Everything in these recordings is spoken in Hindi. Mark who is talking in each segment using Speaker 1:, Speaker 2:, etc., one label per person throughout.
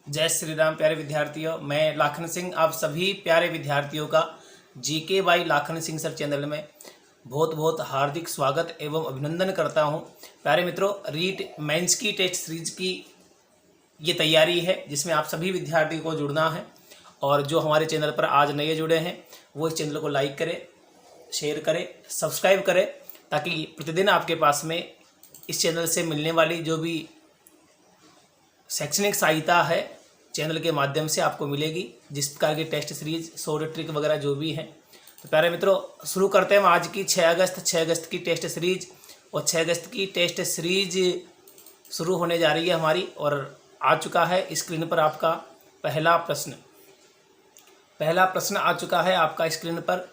Speaker 1: जय श्री राम प्यारे विद्यार्थियों। मैं लाखन सिंह आप सभी प्यारे विद्यार्थियों का GK by Lakhan Singh sir channel में बहुत बहुत हार्दिक स्वागत एवं अभिनंदन करता हूं। प्यारे मित्रों, रीट मेंस की टेस्ट सीरीज की ये तैयारी है जिसमें आप सभी विद्यार्थियों को जुड़ना है। और जो हमारे चैनल पर आज नए जुड़े हैं वो इस चैनल को लाइक करें, शेयर करें, सब्सक्राइब करें, ताकि प्रतिदिन आपके पास में इस चैनल से मिलने वाली जो भी शैक्षणिक सहायता है चैनल के माध्यम से आपको मिलेगी। जिस प्रकार की टेस्ट सीरीज, शॉर्ट ट्रिक वगैरह जो भी हैं। तो प्यारे मित्रों, शुरू करते हैं आज की 6 अगस्त की टेस्ट सीरीज। और 6 अगस्त की टेस्ट सीरीज शुरू होने जा रही है हमारी। और आ चुका है स्क्रीन पर आपका पहला प्रश्न आ चुका है आपका स्क्रीन पर।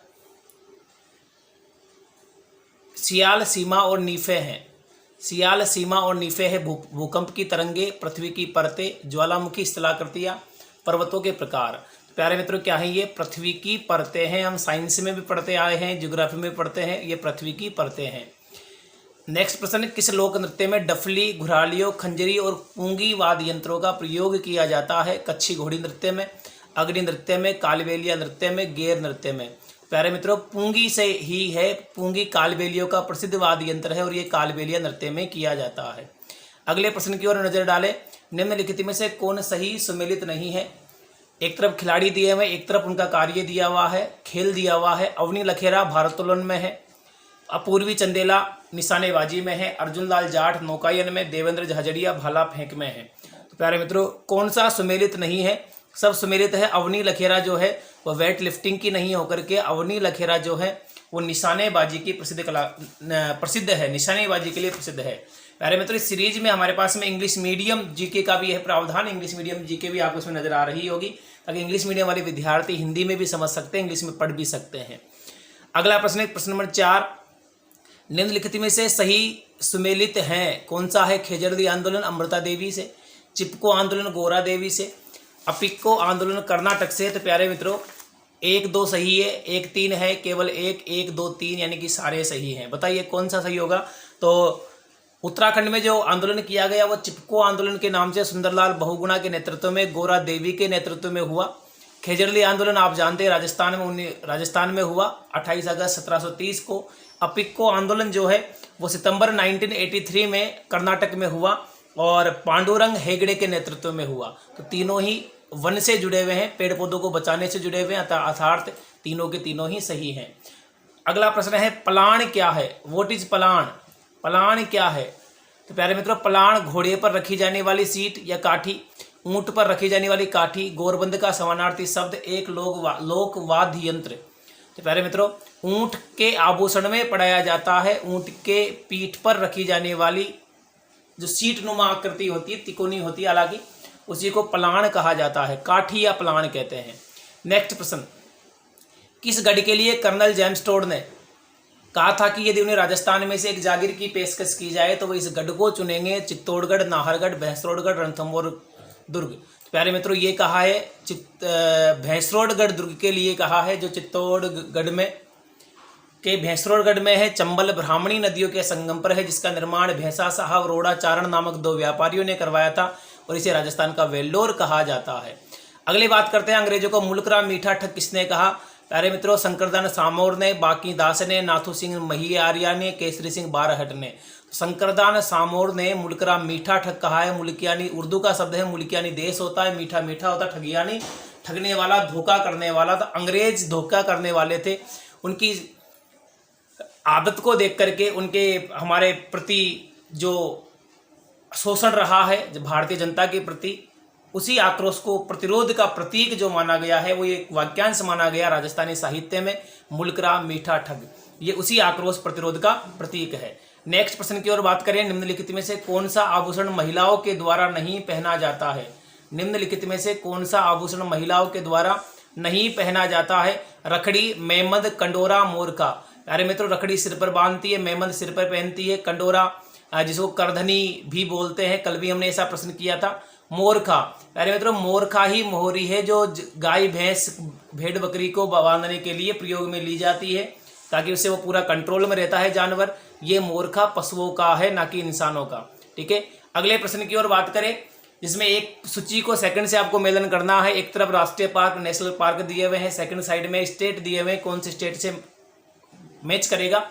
Speaker 1: सियाल, सीमा और नीफे हैं। सियाल, सीमा और नीफे है भूकंप की तरंगे, पृथ्वी की परतें, ज्वालामुखी स्थलाकृतियाँ, पर्वतों के प्रकार। तो प्यारे मित्रों, क्या है ये? पृथ्वी की परतें हैं। हम साइंस में भी पढ़ते आए हैं, ज्योग्राफी में पढ़ते हैं, ये पृथ्वी की परतें हैं। नेक्स्ट प्रश्न, किस लोक नृत्य में डफली, घुरालियों, खंजरी और पूंगी वाद्य यंत्रों का प्रयोग किया जाता है? कच्छी घोड़ी नृत्य में, अग्नि नृत्य में, कालबेलिया नृत्य में, गेर नृत्य में। प्यारे मित्रों, पूंगी से ही है। पूंगी कालबेलियों का प्रसिद्ध वाद्य यंत्र है और ये कालबेलिया नृत्य में किया जाता है। अगले प्रश्न की ओर नजर डालें। निम्नलिखित में से कौन सही सुमेलित नहीं है? एक तरफ खिलाड़ी दिए हुए, एक तरफ उनका कार्य दिया हुआ है, खेल दिया हुआ है। अवनी लखेरा भारोत्तोलन में है, अपूर्वी चंदेला निशानेबाजी में है, अर्जुन लाल जाट नौकायन में, देवेंद्र झाझड़िया भाला फेंक में है। तो प्यारे मित्रों, कौन सा सुमेलित नहीं है? सब सुमेलित है। अवनी लखेरा जो है वो वेट लिफ्टिंग की नहीं होकर के अवनी लखेरा जो है वो निशानेबाजी की प्रसिद्ध है, निशानेबाजी के लिए प्रसिद्ध है। प्यारे मित्रों, इस सीरीज में हमारे पास में इंग्लिश मीडियम जीके का भी है प्रावधान। इंग्लिश मीडियम जीके भी आपको इसमें नजर आ रही होगी, ताकि इंग्लिश मीडियम वाले विद्यार्थी हिंदी में भी समझ सकते हैं, इंग्लिश में पढ़ भी सकते हैं। अगला प्रश्न, प्रश्न नंबर 4, निम्नलिखित में से सही सुमेलित हैं कौन सा है? खेजड़दी आंदोलन अमृता देवी से, चिपको आंदोलन गोरा देवी से, अपिक्को आंदोलन कर्नाटक से। तो प्यारे मित्रों, 1 2 सही है, 1 3 है, केवल 1 2 3 यानी कि सारे सही हैं। बताइए कौन सा सही होगा? तो उत्तराखंड में जो आंदोलन किया गया वो चिपको आंदोलन के नाम से सुंदरलाल बहुगुणा के नेतृत्व में, गोरा देवी के नेतृत्व में हुआ। खेजड़ली आंदोलन आप जानते हैं राजस्थान में हुआ 28 अगस्त 1730 को। अपिक्को आंदोलन जो है वो सितंबर 1983 में कर्नाटक में हुआ और पांडुरंग हेगड़े के नेतृत्व में हुआ। तो तीनों ही वन से जुड़े हुए हैं, पेड़ पौधों को बचाने से जुड़े हुए हैं, अर्थात तीनों के तीनों ही सही हैं। अगला प्रश्न है, पलाण क्या है? What is पलाण? पलाण क्या है? तो प्यारे मित्रों, पलाण घोड़े पर रखी जाने वाली सीट या काठी, ऊंट पर रखी जाने वाली काठी, गोरबंद का समानार्थी शब्द, एक लोक वाद्य यंत्र। तो प्यारे मित्रों, ऊंट के आभूषण में पढ़ाया जाता है। ऊंट के पीठ पर रखी जाने वाली जो सीट नुमा आकृति होती है, तिकोनी होती है, हालांकि उसी को पलाण कहा जाता है, काठी या पलाण कहते हैं। नेक्स्ट प्रश्न, किस गढ़ के लिए कर्नल जेम्स टोड ने कहा था कि यदि उन्हें राजस्थान में से एक जागीर की पेशकश की जाए तो वो इस गढ़ को चुनेंगे? चित्तौड़गढ़, नाहरगढ़, भैंसरोडगढ़, रणथंभौर दुर्ग। तो प्यारे मित्रों, ये कहा है भैंसरोडगढ़ दुर्ग के लिए कहा है, जो चित्तौड़गढ़ में के भैंसरोडगढ़ में है। चंबल ब्राह्मणी नदियों के संगम पर है, जिसका निर्माण भैंसा साहब रोड़ा चारण नामक 2 व्यापारियों ने करवाया था और इसे राजस्थान का वेल्लोर कहा जाता है। अगली बात करते हैं, अंग्रेजों को मुल्कराम मीठा ठग किसने कहा? प्यारे मित्रों, शंकरदान सामोर ने, बाकी दास ने, नाथू सिंह महियारिया ने, केसरी सिंह बारहट ने। शंकरदान सामोर ने मुल्कराम मीठा ठग कहा है। मुल्क यानी उर्दू का शब्द है, मुल्क यानी देश होता है, मीठा मीठा होता है, ठग यानी ठगने वाला, धोखा करने वाला। तो अंग्रेज धोखा करने वाले थे। उनकी आदत को देख करके उनके हमारे प्रति जो शोषण रहा है भारतीय जनता के प्रति, उसी आक्रोश को प्रतिरोध का प्रतीक जो माना गया है, वो एक वाक्यांश माना गया राजस्थानी साहित्य में, मुल्कराम मीठा ठग। ये उसी आक्रोश प्रतिरोध का प्रतीक है। नेक्स्ट प्रश्न की ओर बात करें, निम्नलिखित में से कौन सा आभूषण महिलाओं के द्वारा नहीं पहना जाता है? निम्नलिखित में से कौन सा आभूषण महिलाओं के द्वारा नहीं पहना जाता है? रखड़ी, मेमद, कंडोरा, मोरखा। प्यारे मित्रों, रखड़ी सिर पर बांधती है, मेमद सिर पर पहनती है, कंडोरा जिसको करधनी भी बोलते हैं, कल भी हमने ऐसा प्रश्न किया था। मोरखा, प्यारे मित्रों, मोरखा ही मोहरी है जो गाय भैंस भेड़ बकरी को बांधने के लिए प्रयोग में ली जाती है, ताकि उससे वो पूरा कंट्रोल में रहता है जानवर। ये मोरखा पशुओं का है, ना कि इंसानों का। ठीक है, अगले प्रश्न की ओर बात करें, जिसमें एक सूची को सेकंड से आपको मेलन करना है। एक तरफ राष्ट्रीय पार्क, नेशनल पार्क दिए हुए हैं, सेकंड साइड में स्टेट दिए हुए हैं, कौन से स्टेट से मैच करेगा।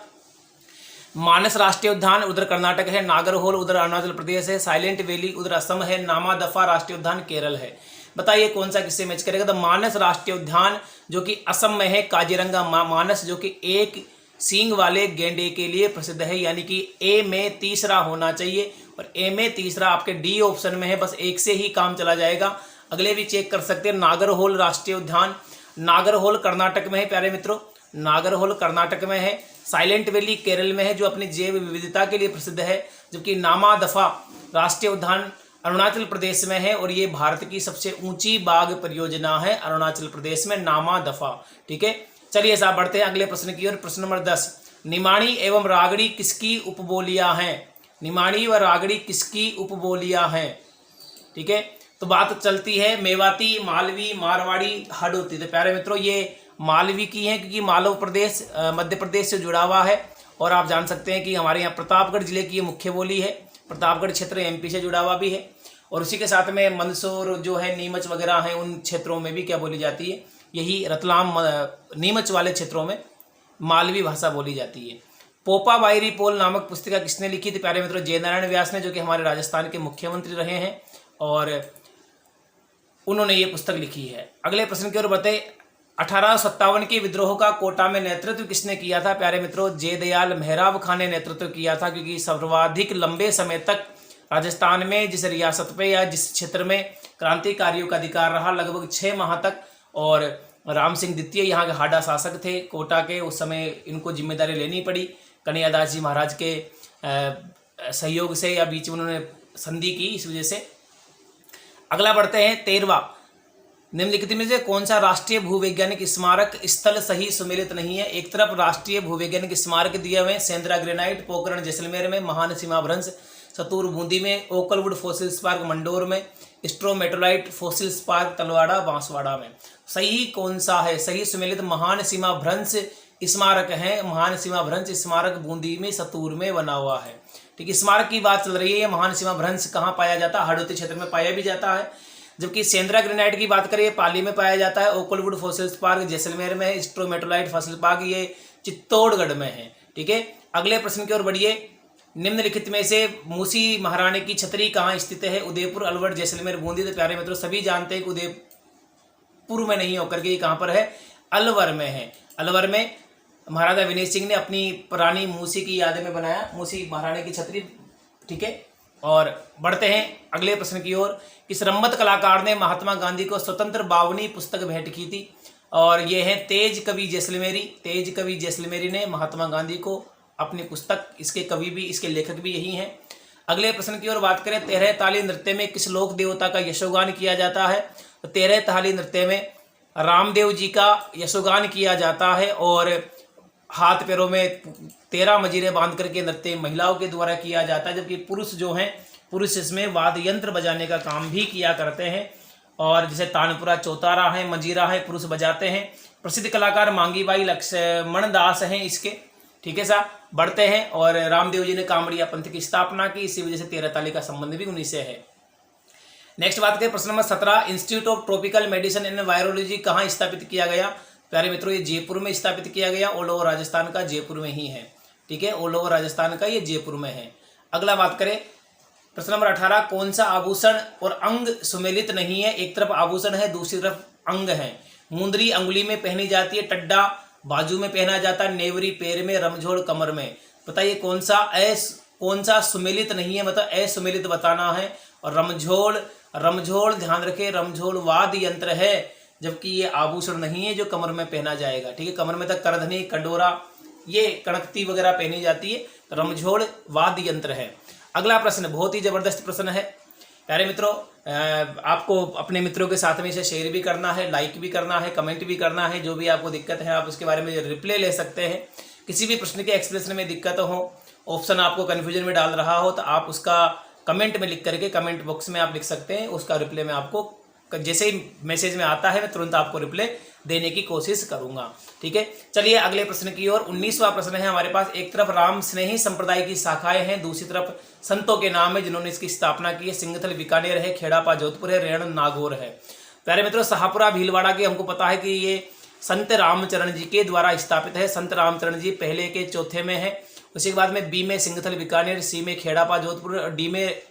Speaker 1: मानस राष्ट्रीय उद्यान उधर कर्नाटक है, नागरहोल उधर अरुणाचल प्रदेश है, साइलेंट वैली उधर असम है, नामादफा राष्ट्रीय उद्यान केरल है। बताइए कौन सा किससे मैच करेगा। तो मानस राष्ट्रीय उद्यान जो कि असम में है, काजीरंगा मानस जो कि एक सींग वाले गेंडे के लिए प्रसिद्ध है, यानी कि ए में तीसरा होना चाहिए और ए में तीसरा आपके डी ऑप्शन में है, बस एक से ही काम चला जाएगा। अगले भी चेक कर सकते हैं। नागरहोल राष्ट्रीय उद्यान, नागरहोल कर्नाटक में है प्यारे मित्रों, नागरहोल कर्नाटक में है। साइलेंट वैली केरल में है जो अपनी जैव विविधता के लिए प्रसिद्ध है, जबकि नामादफा राष्ट्रीय उद्यान अरुणाचल प्रदेश में है और ये भारत की सबसे ऊंची बाघ परियोजना है अरुणाचल प्रदेश में, नामादफा। ठीक है, चलिए साहब बढ़ते हैं अगले प्रश्न की ओर। प्रश्न नंबर 10, निमाड़ी एवं रागड़ी किसकी उपबोलियां हैं। निमाड़ी व रागड़ी किसकी उपबोलियां हैं। ठीक है, तो बात चलती है मेवाती, मालवी, मारवाड़ी, हाड़ौती। तो प्यारे मित्रों ये मालवी की है क्योंकि मालव प्रदेश मध्य प्रदेश से जुड़ा हुआ है और आप जान सकते हैं कि हमारे यहाँ प्रतापगढ़ जिले की ये मुख्य बोली है। प्रतापगढ़ क्षेत्र एमपी से जुड़ा हुआ भी है और उसी के साथ में मंदसौर जो है, नीमच वगैरह है, उन क्षेत्रों में भी क्या बोली जाती है, यही रतलाम नीमच वाले क्षेत्रों में मालवी भाषा बोली जाती है। पोपा बायरी पोल नामक पुस्तिका किसने लिखी थी। प्यारे मित्रों जयनारायण व्यास ने, जो कि हमारे राजस्थान के मुख्यमंत्री रहे हैं और उन्होंने ये पुस्तक लिखी है। अगले प्रश्न की ओर बढ़ते। 1857 के विद्रोह का कोटा में नेतृत्व किसने किया था। प्यारे मित्रों जयदयाल मेहराब खान ने नेतृत्व किया था, क्योंकि सर्वाधिक लंबे समय तक राजस्थान में जिस रियासत पे या जिस क्षेत्र में क्रांतिकारियों का अधिकार रहा, लगभग 6 माह तक, और राम सिंह द्वितीय यहाँ के हाडा शासक थे कोटा के, उस समय इनको जिम्मेदारी लेनी पड़ी कन्हैयादास जी महाराज के सहयोग से या बीच में उन्होंने संधि की, इस वजह से। अगला बढ़ते हैं 13वां, निम्नलिखित में से कौन सा राष्ट्रीय भूवैज्ञानिक स्मारक स्थल सही सुमेलित नहीं है। एक तरफ राष्ट्रीय भूवैज्ञानिक स्मारक दिए हुए हैं, सेंद्रा ग्रेनाइट पोखरण जैसलमेर में, महान सीमा भ्रंश सतूर बूंदी में, ओकलवुड फॉसिल्स पार्क मंडोर में, stromatolite fossils park Talwara Banswara में। सही कौन सा है। सही सुमेलित महान सीमा भ्रंश स्मारक है। महान सीमा भ्रंश स्मारक बूंदी में सतूर में बना हुआ है। ठीक है, स्मारक की बात चल रही है। महान सीमा भ्रंश कहाँ पाया जाता है, हाड़ौती क्षेत्र में पाया भी जाता है। जबकि सेंद्रा ग्रेनाइट की बात करें पाली में पाया जाता है, ओकलवुड फॉसिल्स पार्क जैसलमेर में है, स्ट्रोमेटोलाइट फॉसिल पार्क ये चित्तौड़गढ़ में है। ठीक है, अगले प्रश्न की ओर बढ़िए। निम्नलिखित में से मूसी महारानी की छतरी कहाँ स्थित है। उदयपुर, अलवर, जैसलमेर, बूंदी। तो प्यारे मित्रों सभी जानते हैं कि उदयपुर में नहीं होकर के ये कहाँ पर है, अलवर में है। अलवर में महाराजा विनय सिंह ने अपनी पुरानी मूसी की याद में बनाया मूसी महारानी की छतरी। ठीक है, और बढ़ते हैं अगले प्रश्न की ओर। किस रम्मत कलाकार ने महात्मा गांधी को स्वतंत्र 52वीं पुस्तक भेंट की थी। और ये है तेज कवि जैसलमेरी। तेज कवि जैसलमेरी ने महात्मा गांधी को अपनी पुस्तक, इसके कवि भी, इसके लेखक भी यही हैं। अगले प्रश्न की ओर बात करें। 13 ताली नृत्य में किस लोक देवता का यशोगान किया जाता है। तो 13 ताली नृत्य में रामदेव जी का यशोगान किया जाता है और हाथ पैरों में 13 मजीरे बांध करके नृत्य महिलाओं के द्वारा किया जाता है, जबकि पुरुष जो हैं, पुरुष इसमें वाद्य यंत्र बजाने का काम भी किया करते हैं। और जैसे तानपुरा, चौतारा है, मंजीरा है, पुरुष बजाते हैं। प्रसिद्ध कलाकार मांगीबाई लक्ष्मण दास हैं इसके। ठीक है साहब, बढ़ते हैं। और रामदेव जी ने कामड़िया पंथ की स्थापना की, इसी वजह से 13 ताली का संबंध भी उन्हीं से है। नेक्स्ट बात करें प्रश्न number 17, institute of tropical medicine and virology कहाँ स्थापित किया गया। प्यारे मित्रों ये जयपुर में स्थापित किया गया। ऑल ओवर राजस्थान का जयपुर में ही है। ठीक है, ऑल ओवर राजस्थान का ये जयपुर में है। अगला बात करें प्रश्न नंबर 18, कौन सा आभूषण और अंग सुमेलित नहीं है। एक तरफ आभूषण है, दूसरी तरफ अंग है। मुंदरी अंगुली में पहनी जाती है, टड्डा बाजू में पहना जाता है, नेवरी पैर में, रमझोड़ कमर में। बताइए कौन सा सुमेलित नहीं है, मतलब असुमेलित बताना है। और रमझोड़ ध्यान रखें, रमझोड़ वाद्य यंत्र है, जबकि ये आभूषण नहीं है जो कमर में पहना जाएगा। ठीक है, कमर में तक करधनी, कंडोरा, ये कणकती वगैरह पहनी जाती है। रमझोड़ वाद्य यंत्र है। अगला प्रश्न बहुत ही जबरदस्त प्रश्न है प्यारे मित्रों, आपको अपने मित्रों के साथ में इसे शेयर भी करना है, लाइक भी करना है, कमेंट भी करना है। जो भी आपको दिक्कत है आप उसके बारे में रिप्लाई ले सकते हैं। किसी भी प्रश्न के एक्सप्लेनेशन में दिक्कत हो, ऑप्शन आपको कन्फ्यूजन में डाल रहा हो, तो आप उसका कमेंट में लिख करके कमेंट बॉक्स में आप लिख सकते हैं, उसका रिप्लाई मैं आपको जैसे ही मैसेज में आता है मैं तुरंत आपको रिप्लाई देने की कोशिश करूंगा। ठीक है, चलिए अगले प्रश्न की ओर। 19वां प्रश्न है हमारे पास। एक तरफ राम स्नेही संप्रदाय की शाखाएं हैं, दूसरी तरफ संतों के नाम है जिन्होंने इसकी स्थापना की है। सिंगथल बीकानेर है, खेड़ापा जोधपुर है, रेण नागौर है। प्यारे मित्रों, शाहपुरा भीलवाड़ा के हमको पता है कि ये संत रामचरण जी के द्वारा स्थापित है। संत रामचरण जी पहले के चौथे में है। उसी के बाद में बी में सिंगथल बीकानेर, सी में खेड़ापा जोधपुर और डी में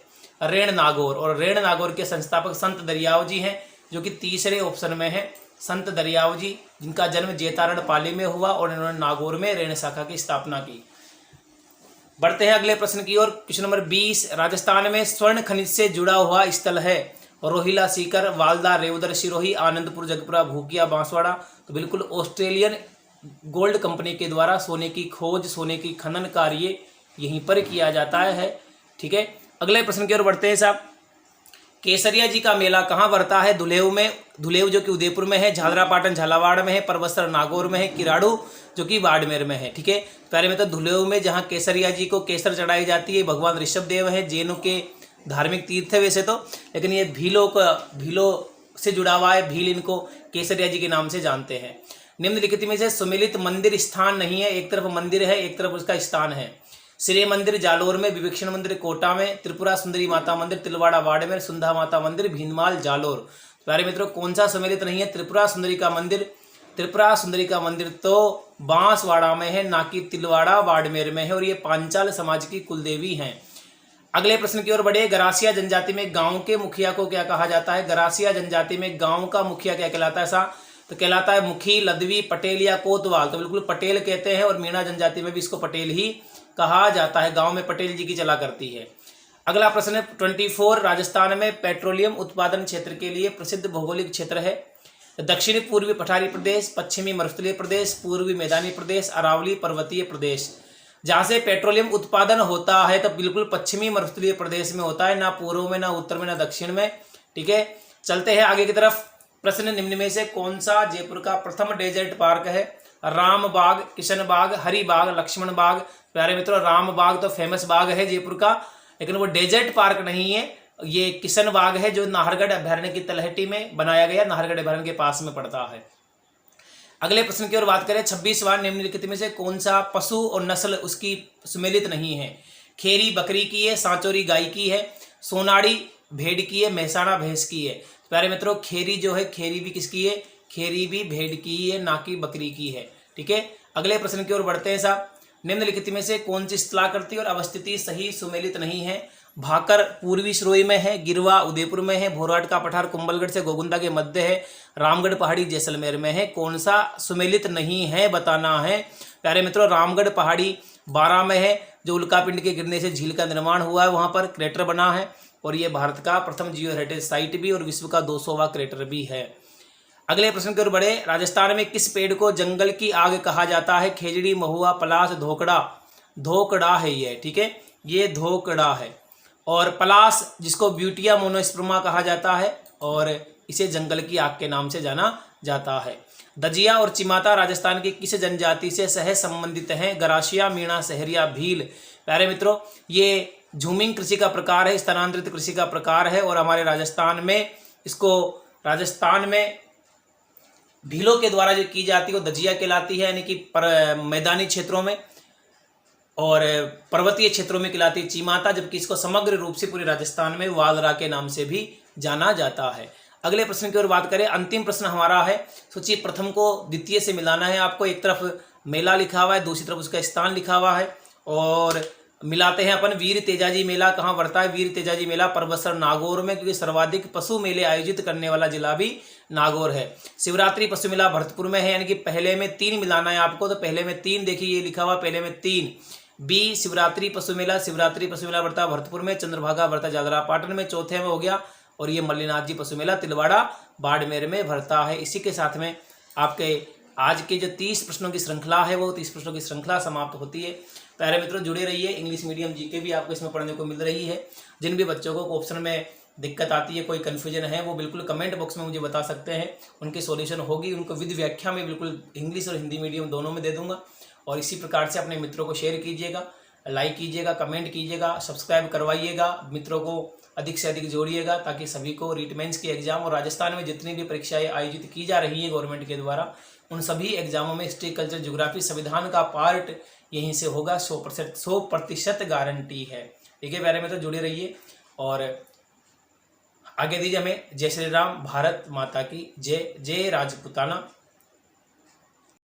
Speaker 1: रेण नागौर। और रेण नागौर के संस्थापक संत दरियाव जी हैं, जो कि तीसरे ऑप्शन में है। संत दरियाव जी, जिनका जन्म जेतारण पाली में हुआ और इन्होंने नागौर में रेण शाखा की स्थापना की। बढ़ते हैं अगले प्रश्न की ओर। Question number 20। राजस्थान में स्वर्ण खनिज से जुड़ा हुआ स्थल है। रोहिला, सीकर, वालदा, रेवदर, सिरोही, आनंदपुर, जगपुरा, भूकिया, बांसवाड़ा। तो बिल्कुल ऑस्ट्रेलियन गोल्ड कंपनी के द्वारा सोने की खोज, सोने की खनन कार्य यहीं पर किया जाता है। ठीक है, अगले प्रश्न की ओर बढ़ते हैं साहब। केसरिया जी का मेला कहाँ बढ़ता है? धुलेव में, धुलेव जो कि उदयपुर में है, झालरापाटन झालावाड़ में है, परबसर नागौर में है, किराड़ू जो कि बाड़मेर में है। ठीक है, प्यारे में तो धुलेव में जहाँ केसरिया जी को केसर चढ़ाई जाती है, भगवान ऋषभ देव है, जैनों के धार्मिक तीर्थ है वैसे तो, लेकिन ये भीलों से जुड़ा हुआ है। भील इनको केसरिया जी के नाम से जानते हैं। निम्नलिखित में से सुमेलित मंदिर स्थान नहीं है। एक तरफ मंदिर है, एक तरफ उसका स्थान है। श्री मंदिर जालोर में, विवेक्षण मंदिर कोटा में, त्रिपुरा सुंदरी माता मंदिर तिलवाड़ा बाड़मेर, सुंधा माता मंदिर भीनमाल जालोर। प्यारे मित्रों, कौन सा सम्मिलित नहीं है? त्रिपुरा सुंदरी का मंदिर। त्रिपुरा सुंदरी का मंदिर तो बांसवाड़ा में है, ना कि तिलवाड़ा बाड़मेर में है, और ये पांचाल समाज की कुलदेवी हैं। अगले प्रश्न की ओर बढ़े। गरासिया जनजाति में गांव के मुखिया को क्या कहा जाता है? गरासिया जनजाति में गांव का मुखिया क्या कहलाता है? ऐसा तो कहलाता है मुखी, लदवी, पटेल या कोतवाल। तो बिल्कुल पटेल कहते हैं, और मीणा जनजाति में भी इसको पटेल ही कहा जाता है। गांव में पटेल जी की चला करती है। अगला प्रश्न है 24। राजस्थान में पेट्रोलियम उत्पादन क्षेत्र के लिए प्रसिद्ध भौगोलिक क्षेत्र है। दक्षिणी पूर्वी पठारी प्रदेश, पश्चिमी मरुस्थलीय प्रदेश, पूर्वी मैदानी प्रदेश, अरावली पर्वतीय प्रदेश। जहाँ से पेट्रोलियम उत्पादन होता है तो बिल्कुल पश्चिमी मरुस्थलीय प्रदेश में होता है, ना पूर्व में, ना उत्तर में, ना दक्षिण में। ठीक है, चलते हैं आगे की तरफ। प्रश्न निम्न में से कौन सा जयपुर का प्रथम डेजर्ट पार्क है? राम बाग, किशन बाग, हरी बाग, लक्ष्मण बाग। प्यारे मित्रों, राम बाग तो फेमस बाग है जयपुर का, लेकिन वो डेजर्ट पार्क नहीं है। ये किशन बाग है जो नाहरगढ़ अभ्यारण्य की तलहटी में बनाया गया, नाहरगढ़ अभ्यारण्य के पास में पड़ता है। अगले प्रश्न की ओर बात करें। 26वां। निम्नलिखित में से कौन सा पशु और नस्ल उसकी सुमेलित नहीं है? खेरी बकरी की है, सांचौरी गाय की है, सोनाड़ी भेड़ की है, महसाणा भैंस की है। प्यारे मित्रों, खेरी जो है, खेरी भी किसकी है? खेरी भी भेड़ की है, ना कि बकरी की है। ठीक है, अगले प्रश्न की ओर बढ़ते हैं साहब। निम्नलिखित में से कौन सी स्थलाकृति और अवस्थिति सही सुमेलित नहीं है? भाकर पूर्वी सिरोही में है, गिरवा उदयपुर में है, भोराट का पठार कुंभलगढ़ से गोगुंदा के मध्य है, रामगढ़ पहाड़ी जैसलमेर में है। कौन सा सुमेलित नहीं है बताना है। प्यारे मित्रों, रामगढ़ पहाड़ी 12 में है, जो उल्कापिंड के गिरने से झील का निर्माण हुआ है, वहां पर क्रेटर बना है, और ये भारत का प्रथम जियो हेरिटेज साइट भी और विश्व का 200वां क्रेटर भी है। अगले प्रश्न की ओर बढ़े। राजस्थान में किस पेड़ को जंगल की आग कहा जाता है? खेजड़ी, महुआ, पलाश, धोकड़ा। धोकड़ा है ये। ठीक है, ये धोकड़ा है। और पलाश जिसको ब्यूटिया मोनोस्पर्मा कहा जाता है, और इसे जंगल की आग के नाम से जाना जाता है। दजिया और चिमाता राजस्थान की किस जनजाति से सह संबंधित हैं? गरासिया, मीणा, सहरिया, भील। प्यारे मित्रों, ये झूमिंग कृषि का प्रकार है, स्थानांतरित कृषि का प्रकार है, और हमारे राजस्थान में भीलों के द्वारा जो की जाती है वो दजिया कहलाती है, यानी कि मैदानी क्षेत्रों में, और पर्वतीय क्षेत्रों में कहलाती है चीमाता, जबकि इसको समग्र रूप से पूरे राजस्थान में वालरा के नाम से भी जाना जाता है। अगले प्रश्न की ओर बात करें। अंतिम प्रश्न हमारा है, सोचिए प्रथम को द्वितीय से मिलाना है आपको। एक तरफ मेला लिखा हुआ है, दूसरी तरफ उसका स्थान लिखा हुआ है, और मिलाते हैं अपन। वीर तेजाजी मेला कहाँ पड़ता है? वीर तेजाजी मेला परबसर नागौर में, क्योंकि सर्वाधिक पशु मेले आयोजित करने वाला जिला भी नागौर है। शिवरात्रि पशु मेला भरतपुर में है, यानी कि पहले में 3 मिलाना है आपको, तो पहले में 3, देखिए ये लिखा हुआ पहले में 3। बी शिवरात्रि पशु मेला बढ़ता भरतपुर में, चंद्रभागा बढ़ता झालरापाटन में, चौथे में हो गया, और ये मल्लीनाथ जी पशु मेला तिलवाड़ा बाड़मेर में भरता है। इसी के साथ में आपके आज के जो 30 प्रश्नों की श्रृंखला है, वो 30 प्रश्नों की श्रृंखला समाप्त होती है। प्यारे मित्रों, जुड़े रहिए। इंग्लिश मीडियम जीके भी आपको इसमें पढ़ने को मिल रही है। जिन भी बच्चों को ऑप्शन में दिक्कत आती है, कोई कन्फ्यूजन है, वो बिल्कुल कमेंट बॉक्स में मुझे बता सकते हैं, उनकी सॉल्यूशन होगी। उनको विद व्याख्या में बिल्कुल इंग्लिश और हिंदी मीडियम दोनों में दे दूंगा। और इसी प्रकार से अपने मित्रों को शेयर कीजिएगा, लाइक कीजिएगा, कमेंट कीजिएगा, सब्सक्राइब करवाइएगा, मित्रों को अधिक से अधिक जोड़िएगा, ताकि सभी को रीट मेंस की एग्जाम और राजस्थान में जितनी भी परीक्षाएं आयोजित की जा रही हैं गवर्नमेंट के द्वारा, उन सभी एग्जामों में हिस्ट्री, कल्चर, ज्योग्राफी, संविधान का पार्ट यहीं से होगा। 100% गारंटी है। ठीक है प्यारे मित्रों, जुड़े रहिए और आगे दीजिए हमें। जय श्री राम, भारत माता की जय, जय राजपूताना।